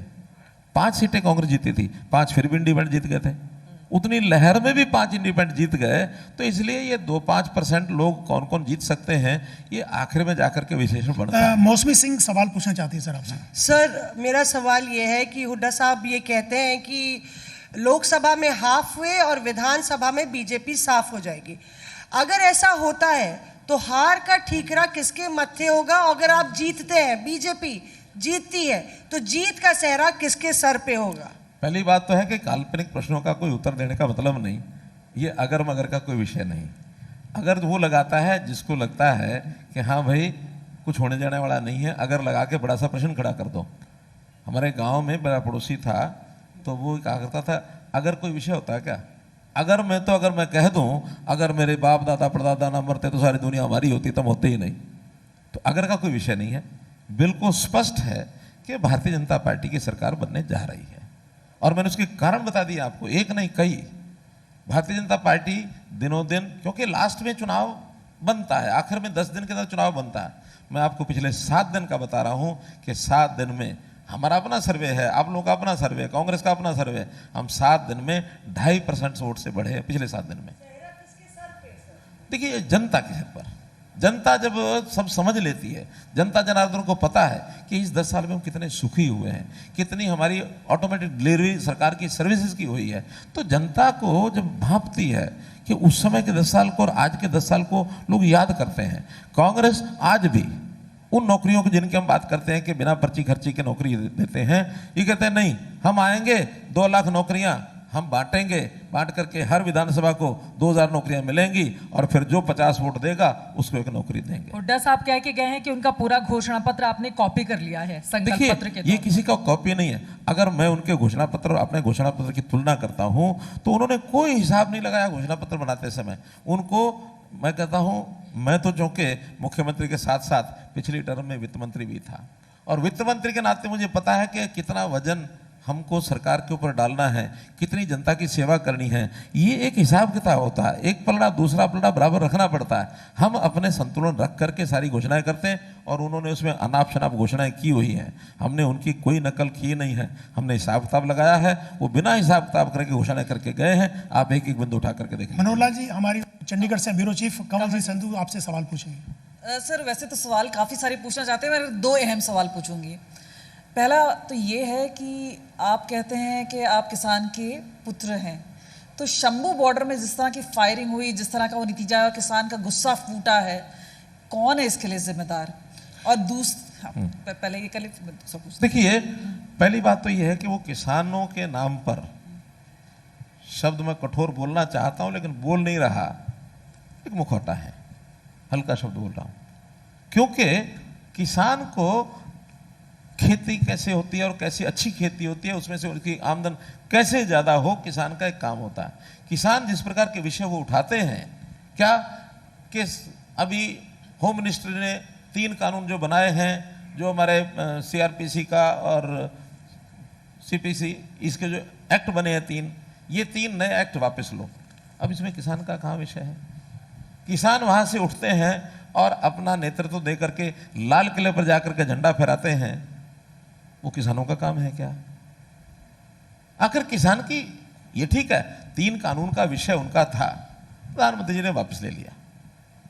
B: 5 सीटें कांग्रेस जीती थी, 5 फिर भी इंडिपेंडेंट जीत गए थे। उतनी लहर में भी 5 इंडिपेंडेंट जीत गए। तो इसलिए ये 2-5% लोग कौन कौन जीत सकते हैं, ये आखिर में जाकर के विश्लेषण बनता है।
C: मौसमी सिंह सवाल पूछना चाहती है सर आपसे।
D: सर, मेरा सवाल ये है कि हुड्डा साहब ये कहते हैं कि लोकसभा में हाफ हुए और विधानसभा में बीजेपी साफ हो जाएगी। अगर ऐसा होता है तो हार का ठीकरा किसके मत्थे होगा? अगर आप जीतते हैं, बीजेपी जीतती है, तो जीत का सेहरा किसके सर पे होगा?
B: पहली बात तो है कि काल्पनिक प्रश्नों का कोई उत्तर देने का मतलब नहीं, ये अगर मगर का कोई विषय नहीं। अगर वो लगाता है जिसको लगता है कि हाँ भाई कुछ होने जाने वाला नहीं है, अगर लगा के बड़ा सा प्रश्न खड़ा कर दो। हमारे गांव में मेरा पड़ोसी था, तो वो कहा करता था, अगर कोई विषय होता है क्या? अगर मैं कह दूं अगर मेरे बाप दादा परदादा ना मरते तो सारी दुनिया हमारी होती, तब होते ही नहीं। तो अगर का कोई विषय नहीं है, बिल्कुल स्पष्ट है कि भारतीय जनता पार्टी की सरकार बनने जा रही है, और मैंने उसके कारण बता दिया आपको, एक नहीं कई। भारतीय जनता पार्टी दिनों दिन, क्योंकि लास्ट में चुनाव बनता है, आखिर में 10 दिन के अंदर चुनाव बनता है। मैं आपको पिछले 7 दिन का बता रहा हूं कि 7 दिन में हमारा अपना सर्वे है, आप लोगों का अपना सर्वे है, कांग्रेस का अपना सर्वे है, हम 7 दिन में 2.5% वोट से बढ़े हैं पिछले 7 दिन में। देखिए, जनता के सिर पर, जनता जब सब समझ लेती है, जनता जनार्दन को पता है कि इस 10 साल में हम कितने सुखी हुए हैं, कितनी हमारी ऑटोमेटिक डिलीवरी सरकार की सर्विसेज की हुई है, तो जनता को जब भांपती है कि उस समय के 10 साल को और आज के 10 साल को लोग याद करते हैं। कांग्रेस आज भी उन नौकरियों की जिनकी हम बात करते हैं कि बिना पर्ची खर्ची के नौकरी देते हैं, ये कहते हैं नहीं, हम आएंगे 2 लाख नौकरियां हम बांटेंगे, बांट करके हर विधानसभा को 2000 नौकरियां मिलेंगी, और फिर जो 50 वोट देगा उसको एक नौकरी देंगे।
A: हुड्डा साहब कह के गए हैं कि उनका पूरा घोषणा पत्र आपने कॉपी कर लिया है संकल्प पत्र के।
B: ये किसी का कॉपी नहीं है। अगर मैं उनके घोषणा पत्र और अपने घोषणा पत्र की तुलना करता हूं, तो उन्होंने कोई हिसाब नहीं लगाया घोषणा पत्र बनाते समय। उनको मैं कहता हूं, मैं तो चूंकि मुख्यमंत्री के साथ साथ पिछली टर्म में वित्त मंत्री भी था, और वित्त मंत्री के नाते मुझे पता है कि कितना वजन हमको सरकार के ऊपर डालना है, कितनी जनता की सेवा करनी है, ये एक हिसाब किताब होता है। एक पलड़ा दूसरा पलड़ा बराबर रखना पड़ता है। हम अपने संतुलन रख करके सारी घोषणाएं करते हैं और उन्होंने उसमें अनाप शनाप घोषणाएं की हुई हैं। हमने उनकी कोई नकल की नहीं है, हमने हिसाब किताब लगाया है, वो बिना हिसाब किताब करके घोषणाएं करके गए हैं। आप एक एक बिंदु उठा करके देखें।
C: मनोहर लाल जी, हमारी चंडीगढ़ से ब्यूरो चीफ कमल जी संधू आपसे सवाल पूछेंगे।
E: सर वैसे तो सवाल काफ़ी सारे पूछना चाहते हैं, मैं 2 अहम सवाल पूछूंगी। पहला तो ये है कि आप कहते हैं कि आप किसान के पुत्र हैं, तो शंभू बॉर्डर में जिस तरह की फायरिंग हुई, जिस तरह का वो नतीजा है, किसान का गुस्सा फूटा है, कौन है इसके लिए जिम्मेदार? और पहले ये कल सब कुछ
B: देखिए, पहली बात तो ये है कि वो किसानों के नाम पर शब्द मैं कठोर बोलना चाहता हूं लेकिन बोल नहीं रहा, एक मुखौटा है, हल्का शब्द बोल रहा हूं। क्योंकि किसान को खेती कैसे होती है और कैसी अच्छी खेती होती है, उसमें से उनकी आमदन कैसे ज़्यादा हो, किसान का एक काम होता है। किसान जिस प्रकार के विषय वो उठाते हैं, क्या कि अभी होम मिनिस्ट्री ने 3 कानून जो बनाए हैं, जो हमारे CRPC का और CPC, इसके जो एक्ट बने हैं 3, ये 3 नए एक्ट वापस लो। अब इसमें किसान का कहाँ विषय है? किसान वहाँ से उठते हैं और अपना नेतृत्व दे करके लाल किले पर जाकर के झंडा फहराते हैं, वो किसानों का काम है क्या? आखिर किसान की, ये ठीक है 3 कानून का विषय उनका था, प्रधानमंत्री जी ने वापस ले लिया।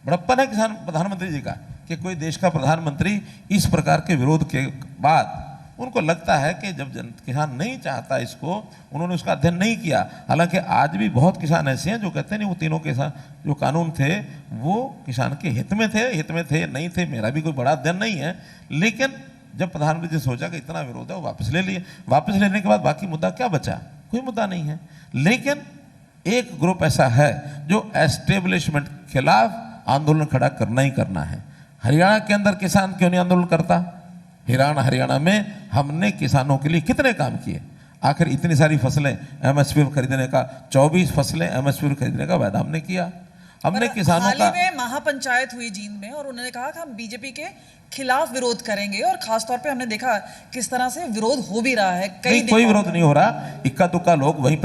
B: बड़प्पन है किसान प्रधानमंत्री जी का कि कोई देश का प्रधानमंत्री इस प्रकार के विरोध के बाद उनको लगता है कि जब किसान नहीं चाहता इसको, उन्होंने उसका अध्ययन नहीं किया। हालांकि आज भी बहुत किसान ऐसे हैं जो कहते हैं नहीं, वो तीनों किसान जो कानून थे वो किसान के हित में थे नहीं थे, मेरा भी कोई बड़ा अध्ययन नहीं है। लेकिन जब प्रधानमंत्री जी सोचा कि इतना विरोध है, वो वापस ले लिए। वापस लेने के बाद बाकी मुद्दा क्या बचा? कोई मुद्दा नहीं है। लेकिन एक ग्रुप ऐसा है जो एस्टेब्लिशमेंट खिलाफ आंदोलन खड़ा करना ही करना है। हरियाणा के अंदर किसान क्यों नहीं आंदोलन करता? हरियाणा में हमने किसानों के लिए कितने काम किए? आखिर इतनी सारी फसलें MSP पर खरीदने का, 24 फसलें MSP पर खरीदने का वादा हमने किया। हमने किसानों का,
E: हाल ही में महापंचायत हुई जींद में और उन्होंने कहा कि हम बीजेपी के खिलाफ विरोध करेंगे, और खासतौर पे हमने देखा किस तरह से विरोध हो भी रहा है।
B: कोई विरोध नहीं हो रहा। इक्का दुक्का लोग, वही एक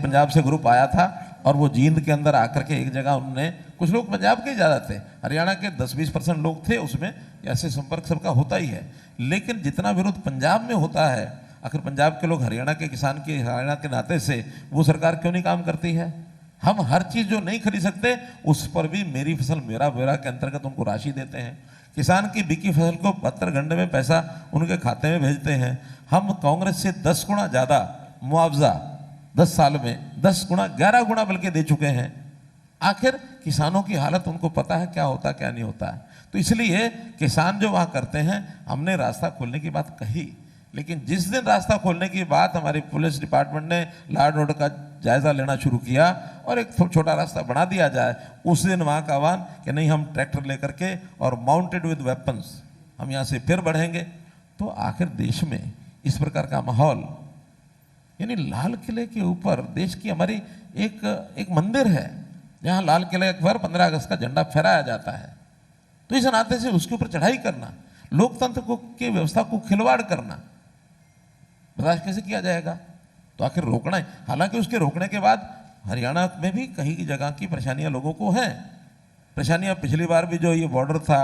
B: पंजाब से ग्रुप आया था और वो जींद के अंदर आकर के एक जगह उन्होंने, कुछ लोग पंजाब के ज़्यादा थे, हरियाणा के 10-20% लोग थे उसमें, ऐसे संपर्क सबका होता ही है। लेकिन जितना विरोध पंजाब में होता है, आखिर पंजाब के लोग हरियाणा के किसान के, हरियाणा के नाते से वो सरकार क्यों नहीं काम करती है? हम हर चीज़ जो नहीं खरीद सकते उस पर भी मेरी फसल मेरा ब्यौरा के अंतर्गत उनको राशि देते हैं। किसान की बिकी फसल को 72 घंटे में पैसा उनके खाते में भेजते हैं। हम कांग्रेस से 10 गुना ज़्यादा मुआवजा 10 साल में, 10 गुना, 11 गुना बल्कि दे चुके हैं। आखिर किसानों की हालत उनको पता है क्या होता क्या नहीं होता है। तो इसलिए किसान जो वहाँ करते हैं, हमने रास्ता खोलने की बात कही, लेकिन जिस दिन रास्ता खोलने की बात हमारी पुलिस डिपार्टमेंट ने लॉ एंड ऑर्डर का जायजा लेना शुरू किया और एक छोटा रास्ता बना दिया जाए, उस दिन वहाँ का आह्वान कि नहीं, हम ट्रैक्टर लेकर के और माउंटेड विद वेपन्स हम यहाँ से फिर बढ़ेंगे। तो आखिर देश में इस प्रकार का माहौल, यानी लाल किले के ऊपर देश की हमारी एक मंदिर है जहाँ लाल किले पर 15 अगस्त का झंडा फहराया जाता है। तो इस नाते से उसके ऊपर चढ़ाई करना, लोकतंत्र को की व्यवस्था को खिलवाड़ करना बर्दाश्त कैसे किया जाएगा? तो आखिर रोकना है। हालांकि उसके रोकने के बाद हरियाणा में भी कहीं की जगह की परेशानियां लोगों को हैं। परेशानियां पिछली बार भी जो ये बॉर्डर था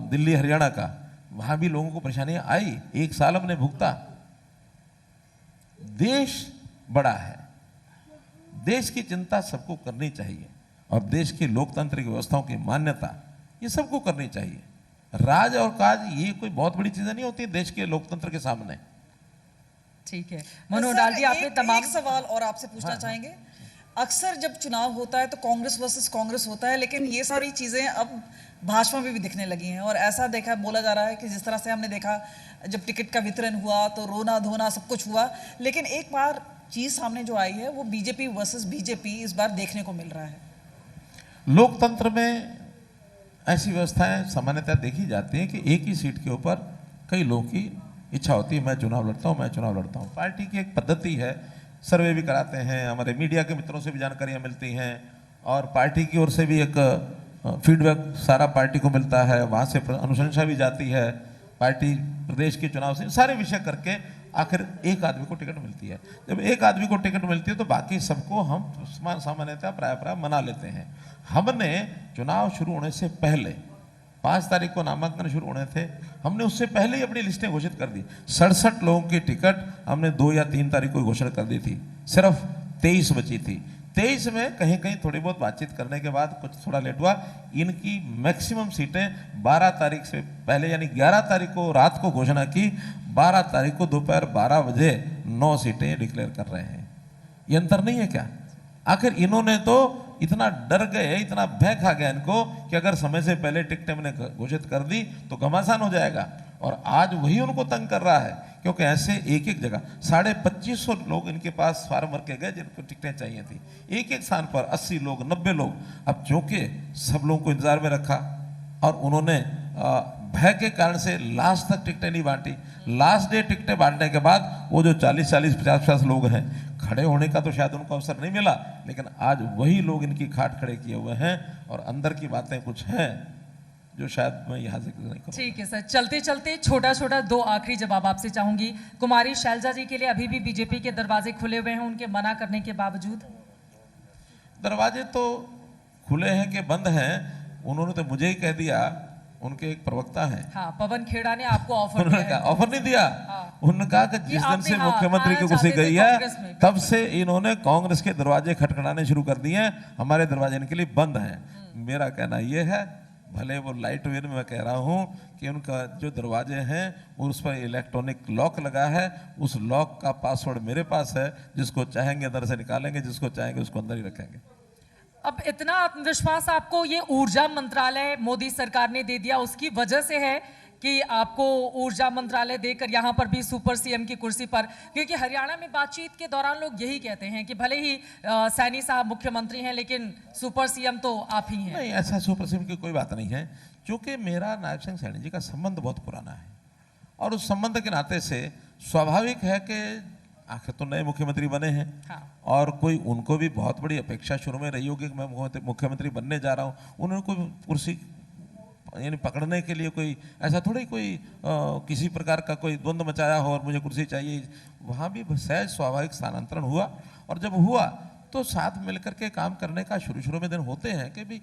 B: दिल्ली हरियाणा का, वहां भी लोगों को परेशानियां आई, 1 साल हमने भुगता। देश बड़ा है, देश की चिंता सबको करनी चाहिए और देश की लोकतांत्रिक व्यवस्थाओं की मान्यता ये सबको करनी चाहिए। राज और काज ये कोई बहुत बड़ी चीजें नहीं होती देश के लोकतंत्र के सामने।
A: ठीक है मनोहर लाल जी, आपने तमाम
E: एक सवाल और आपसे पूछना चाहेंगे। अक्सर जब चुनाव होता है तो कांग्रेस वर्सेस कांग्रेस होता है, लेकिन ये सारी चीजें अब भाजपा में भी दिखने लगी हैं और ऐसा देखा, बोला जा रहा है कि जिस तरह से हमने देखा जब टिकट का वितरण हुआ तो रोना धोना सब कुछ हुआ, लेकिन एक बार चीज सामने जो आई है वो बीजेपी वर्सेस बीजेपी इस बार देखने को मिल रहा है।
B: लोकतंत्र में ऐसी व्यवस्थाएं सामान्यतः देखी जाती हैं कि एक ही सीट के ऊपर कई लोगों की इच्छा होती है, मैं चुनाव लड़ता हूँ। पार्टी की एक पद्धति है, सर्वे भी कराते हैं, हमारे मीडिया के मित्रों से भी जानकारियाँ मिलती हैं और पार्टी की ओर से भी एक फीडबैक सारा पार्टी को मिलता है, वहाँ से अनुशंसा भी जाती है पार्टी प्रदेश के चुनाव से सारे विषय करके आखिर एक आदमी को टिकट मिलती है। जब एक आदमी को टिकट मिलती है तो बाकी सबको हम सामान्यतः प्राय मना लेते हैं। हमने चुनाव शुरू होने से पहले 5 तारीख को नामांकन शुरू होने थे, हमने उससे पहले ही अपनी लिस्टें घोषित कर दी। 67 लोगों की टिकट हमने 2 या 3 तारीख को घोषणा कर दी थी, सिर्फ 23 बची थी। 23 में कहीं कहीं थोड़ी बहुत बातचीत करने के बाद कुछ थोड़ा लेट हुआ। इनकी मैक्सिमम सीटें 12 तारीख से पहले यानी 11 तारीख को रात को घोषणा की, 12 तारीख को दोपहर 12 बजे 9 सीटें डिक्लेयर कर रहे हैं। ये अंतर नहीं है क्या? आखिर इन्होंने तो इतना डर गए, इतना भय खा गया इनको कि अगर समय से पहले टिकटें हमने घोषित कर दी तो घमासान हो जाएगा। और आज वही उनको तंग कर रहा है, क्योंकि ऐसे एक एक जगह 2550 लोग इनके पास फार्म भर के गए जिनको टिकटें चाहिए थी। एक एक स्थान पर 80 लोग 90 लोग। अब चूंकि सब लोगों को इंतजार में रखा और उन्होंने भय के कारण से लास्ट तक टिकटें नहीं बांटी। लास्ट डे टिकटें बांटने के बाद वो जो 40-40 50-50 लोग हैं, खड़े होने का तो शायद उनको अवसर नहीं मिला, लेकिन आज वही लोग इनकी खाट खड़े किए हुए हैं और अंदर की बातें कुछ हैं जो शायद मैं यहाँ जिक्र नहीं करूँ।
A: ठीक है सर, चलते चलते छोटा 2 आखिरी जवाब आपसे चाहूंगी। कुमारी शैलजा जी के लिए अभी भी बीजेपी के दरवाजे खुले हुए हैं उनके मना करने के बावजूद?
B: दरवाजे तो खुले हैं कि बंद हैं, उन्होंने तो मुझे ही कह दिया। उनके एक प्रवक्ता हैं,
A: हाँ, पवन खेड़ा ने आपको ऑफर
B: उन्होंने
A: दिया
B: कहा, ऑफर नहीं दिया।
A: हाँ।
B: उन्होंने कहा कि जिस दिन से मुख्यमंत्री की कुर्सी गई है तब से इन्होंने कांग्रेस के दरवाजे खटखटाने शुरू कर दिए हैं, हमारे दरवाजे इनके लिए बंद हैं। मेरा कहना यह है, भले वो लाइट वेयर में मैं कह रहा हूं कि उनका जो दरवाजे हैं उस पर इलेक्ट्रॉनिक लॉक लगा है, उस लॉक का पासवर्ड मेरे पास है, जिसको चाहेंगे अंदर से निकालेंगे, जिसको चाहेंगे उसको अंदर ही रखेंगे।
A: अब इतना आत्मविश्वास आपको ये ऊर्जा मंत्रालय मोदी सरकार ने दे दिया, उसकी वजह से है कि आपको ऊर्जा मंत्रालय देकर यहाँ पर भी सुपर सीएम की कुर्सी पर, क्योंकि हरियाणा में बातचीत के दौरान लोग यही कहते हैं कि भले ही सैनी साहब मुख्यमंत्री हैं लेकिन सुपर सीएम तो आप ही हैं।
B: नहीं, ऐसा सुपर सीएम की कोई बात नहीं है, क्योंकि मेरा नायब सिंह सैनी जी का संबंध बहुत पुराना है और उस संबंध के नाते से स्वाभाविक है कि आखिर तो नए मुख्यमंत्री बने हैं।
A: हाँ।
B: और कोई उनको भी बहुत बड़ी अपेक्षा शुरू में रही होगी कि मैं मुख्यमंत्री बनने जा रहा हूँ। उन्होंने कोई कुर्सी यानी पकड़ने के लिए कोई ऐसा थोड़ी कोई किसी प्रकार का कोई द्वंद्व मचाया हो और मुझे कुर्सी चाहिए। वहाँ भी सहज स्वाभाविक स्थानांतरण हुआ और जब हुआ तो साथ मिलकर के काम करने का शुरू में दिन होते हैं कि भी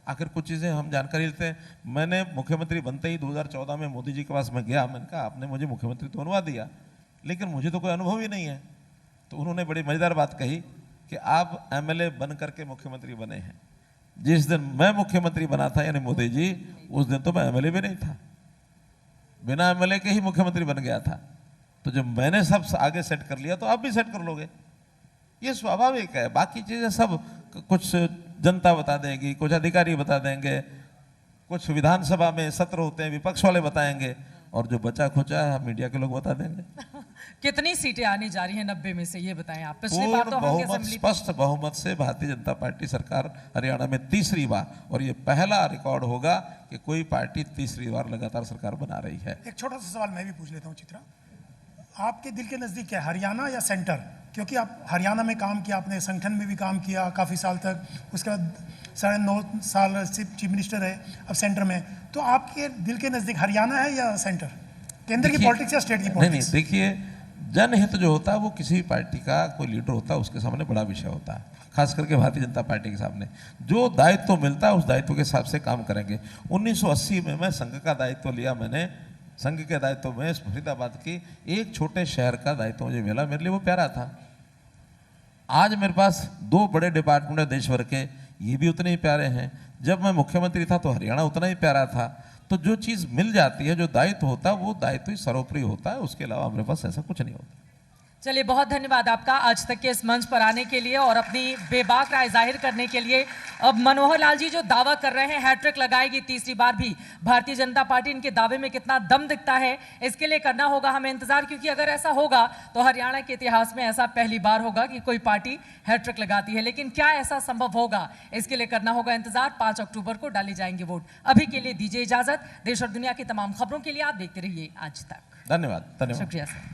B: आखिर कुछ चीज़ें हम जानकारी लेते हैं। मैंने मुख्यमंत्री बनते ही 2014 में मोदी जी के पास मैं गया, मैंने कहा आपने मुझे मुख्यमंत्री तो बनवा दिया लेकिन मुझे तो कोई अनुभव ही नहीं है। तो उन्होंने बड़ी मज़ेदार बात कही कि आप एमएलए बन करके मुख्यमंत्री बने हैं। जिस दिन मैं मुख्यमंत्री बना था यानी मोदी जी, उस दिन तो मैं एमएलए भी नहीं था, बिना एमएलए के ही मुख्यमंत्री बन गया था। तो जब मैंने सब आगे सेट कर लिया तो आप भी सेट कर लोगे, ये स्वाभाविक है। बाकी चीज़ें सब कुछ जनता बता देगी, कुछ अधिकारी बता देंगे, कुछ विधानसभा में सत्र होते हैं विपक्ष वाले बताएंगे और जो बचा खुचा है मीडिया के लोग बता देंगे।
A: कितनी सीटें आने जा रही हैं 90 में से, ये बताएं आप। पिछली बार तो
B: बहुमत, स्पष्ट बहुमत से भारतीय जनता पार्टी सरकार हरियाणा में तीसरी बार, और ये पहला रिकॉर्ड होगा कि कोई पार्टी तीसरी बार लगातार सरकार बना रही है।
C: एक छोटा सा सवाल मैं भी पूछ लेता हूँ चित्रा, आपके दिल के नज़दीक क्या है, हरियाणा या सेंटर? क्योंकि आप हरियाणा में काम किया, आपने संगठन में भी काम किया काफ़ी साल तक, उसके बाद 9.5 साल चीफ मिनिस्टर है, अब सेंटर में। तो आपके दिल के नज़दीक हरियाणा है या सेंटर, केंद्र की पॉलिटिक्स या स्टेट की पॉलिटिक्स?
B: नहीं, देखिए जनहित जो होता है वो किसी भी पार्टी का कोई लीडर होता है उसके सामने बड़ा विषय होता है, खास करके भारतीय जनता पार्टी के सामने जो दायित्व मिलता है उस दायित्व के हिसाब से काम करेंगे। 1980 में मैं संघ का दायित्व लिया, मैंने संघ के दायित्व में फरीदाबाद की एक छोटे शहर का दायित्व मुझे मिला, मेरे लिए वो प्यारा था। आज मेरे पास 2 बड़े डिपार्टमेंट है देश भर के, ये भी उतने ही प्यारे हैं। जब मैं मुख्यमंत्री था तो हरियाणा उतना ही प्यारा था। तो जो चीज़ मिल जाती है, जो दायित्व होता है वो दायित्व ही सर्वोपरि होता है, उसके अलावा हमारे पास ऐसा कुछ नहीं होता।
A: चलिए, बहुत धन्यवाद आपका आज तक के इस मंच पर आने के लिए और अपनी बेबाक राय जाहिर करने के लिए। अब मनोहर लाल जी जो दावा कर रहे हैं हैट्रिक लगाएगी तीसरी बार भी भारतीय जनता पार्टी, इनके दावे में कितना दम दिखता है इसके लिए करना होगा हमें इंतजार, क्योंकि अगर ऐसा होगा तो हरियाणा के इतिहास में ऐसा पहली बार होगा कि कोई पार्टी हैट्रिक लगाती है। लेकिन क्या ऐसा संभव होगा, इसके लिए करना होगा इंतजार। 5 अक्टूबर को डाले जाएंगे वोट। अभी के लिए दीजिए इजाजत। देश और दुनिया की तमाम खबरों के लिए आप देखते रहिए आज तक।
B: धन्यवाद।
A: शुक्रिया सर।